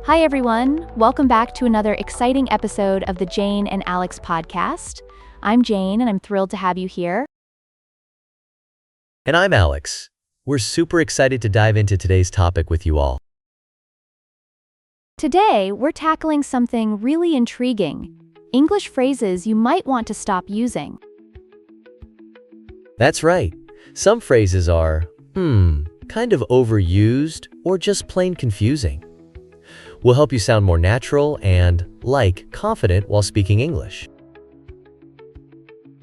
Hi, everyone. Welcome back to another exciting episode of the Jane and Alex podcast. I'm Jane, and I'm thrilled to have you here. And I'm Alex. We're super excited to dive into today's topic with you all. Today, we're tackling something really intriguing: English phrases you might want to stop using. That's right. Some phrases are, kind of overused or just plain confusing. We'll help you sound more natural and, confident while speaking English.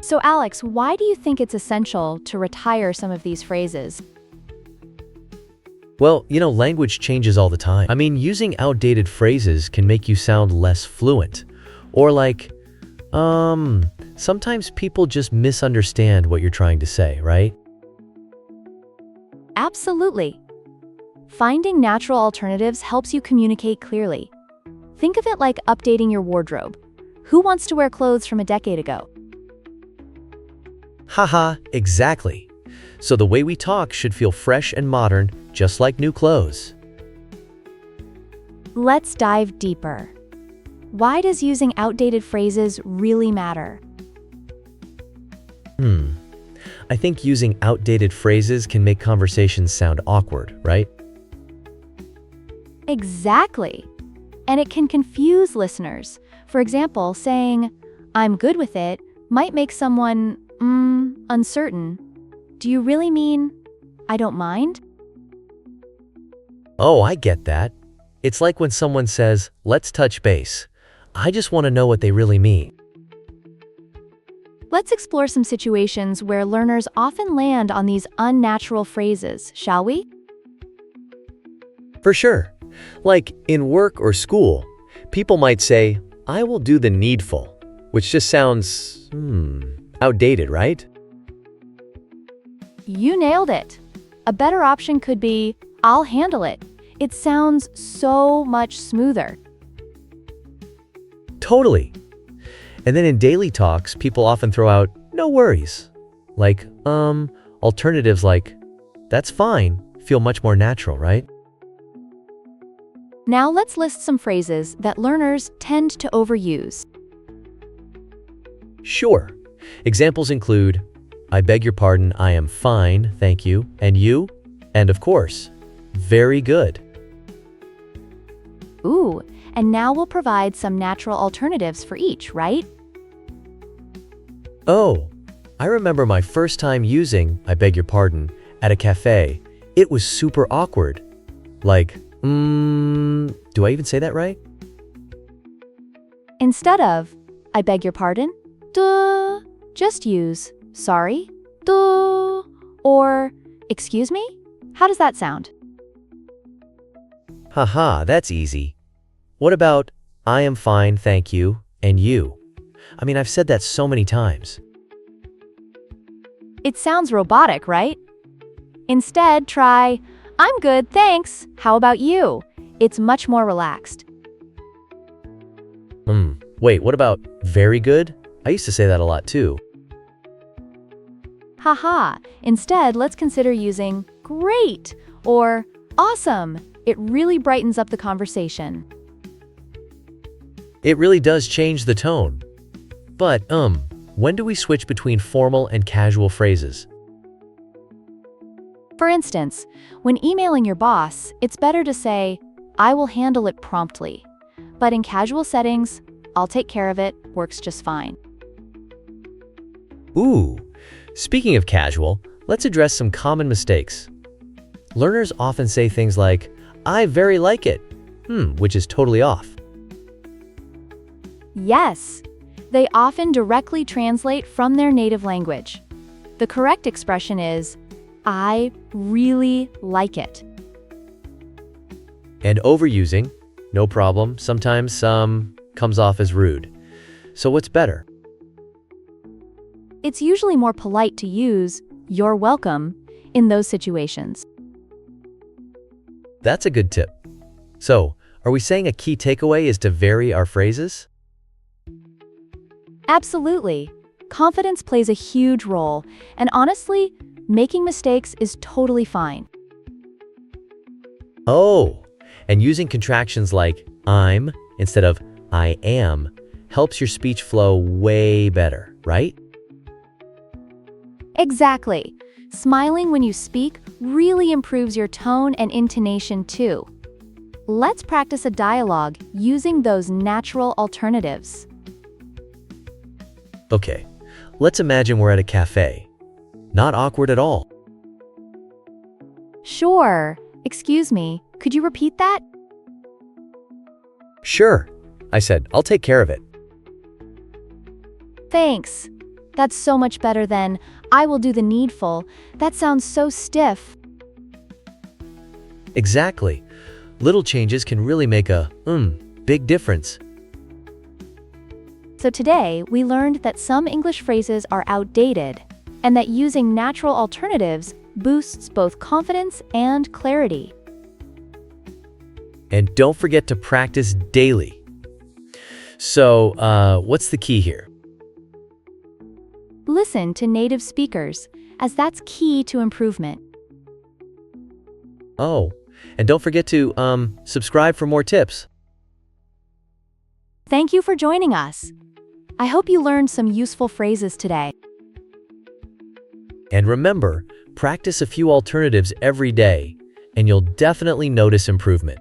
So, Alex, why do you think it's essential to retire some of these phrases? Well, language changes all the time. Using outdated phrases can make you sound less fluent. Or sometimes people just misunderstand what you're trying to say, right? Absolutely. Finding natural alternatives helps you communicate clearly. Think of it like updating your wardrobe. Who wants to wear clothes from a decade ago? Haha, exactly. So the way we talk should feel fresh and modern, just like new clothes. Let's dive deeper. Why does using outdated phrases really matter? I think using outdated phrases can make conversations sound awkward, right? Exactly. And it can confuse listeners. For example, saying, "I'm good with it," might make someone, uncertain. Do you really mean, "I don't mind"? Oh, I get that. It's like when someone says, "Let's touch base." I just want to know what they really mean. Let's explore some situations where learners often land on these unnatural phrases, shall we? For sure. Like in work or school, people might say, "I will do the needful," which just sounds, outdated, right? You nailed it. A better option could be, "I'll handle it." It sounds so much smoother. Totally. And then in daily talks, people often throw out, "No worries." Alternatives like, "That's fine," feel much more natural, right? Now let's list some phrases that learners tend to overuse. Sure. Examples include, "I beg your pardon, I am fine, thank you, and you?" And of course, "Very good." Ooh, and now we'll provide some natural alternatives for each, right? Oh, I remember my first time using "I beg your pardon" at a cafe. It was super awkward. Do I even say that right? Instead of, "I beg your pardon," just use, "Sorry," or "Excuse me?" How does that sound? Haha, that's easy. What about, "I am fine, thank you, and you?" I've said that so many times. It sounds robotic, right? Instead, try, "I'm good, thanks. How about you?" It's much more relaxed. Wait, what about "very good"? I used to say that a lot too. Haha. Instead, let's consider using "great" or "awesome." It really brightens up the conversation. It really does change the tone. But, when do we switch between formal and casual phrases? For instance, when emailing your boss, it's better to say, "I will handle it promptly." But in casual settings, "I'll take care of it" works just fine. Ooh, speaking of casual, let's address some common mistakes. Learners often say things like, "I very like it," which is totally off. Yes, they often directly translate from their native language. The correct expression is, "I really like it." And overusing, no problem, sometimes comes off as rude. So what's better? It's usually more polite to use "you're welcome" in those situations. That's a good tip. So, are we saying a key takeaway is to vary our phrases? Absolutely. Confidence plays a huge role, and honestly, making mistakes is totally fine. Oh, and using contractions like I'm instead of I am helps your speech flow way better, right? Exactly. Smiling when you speak really improves your tone and intonation too. Let's practice a dialogue using those natural alternatives. Okay, let's imagine we're at a cafe. Not awkward at all. Sure. Excuse me, could you repeat that? Sure, I said, I'll take care of it. Thanks. That's so much better than, I will do the needful. That sounds so stiff. Exactly. Little changes can really make a big difference. So today, we learned that some English phrases are outdated, and that using natural alternatives boosts both confidence and clarity. And don't forget to practice daily. So, what's the key here? Listen to native speakers, as that's key to improvement. Oh, and don't forget to, subscribe for more tips. Thank you for joining us. I hope you learned some useful phrases today. And remember, practice a few alternatives every day, and you'll definitely notice improvement.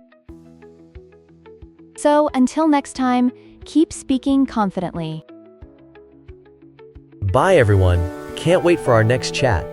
So, until next time, keep speaking confidently. Bye, everyone. Can't wait for our next chat.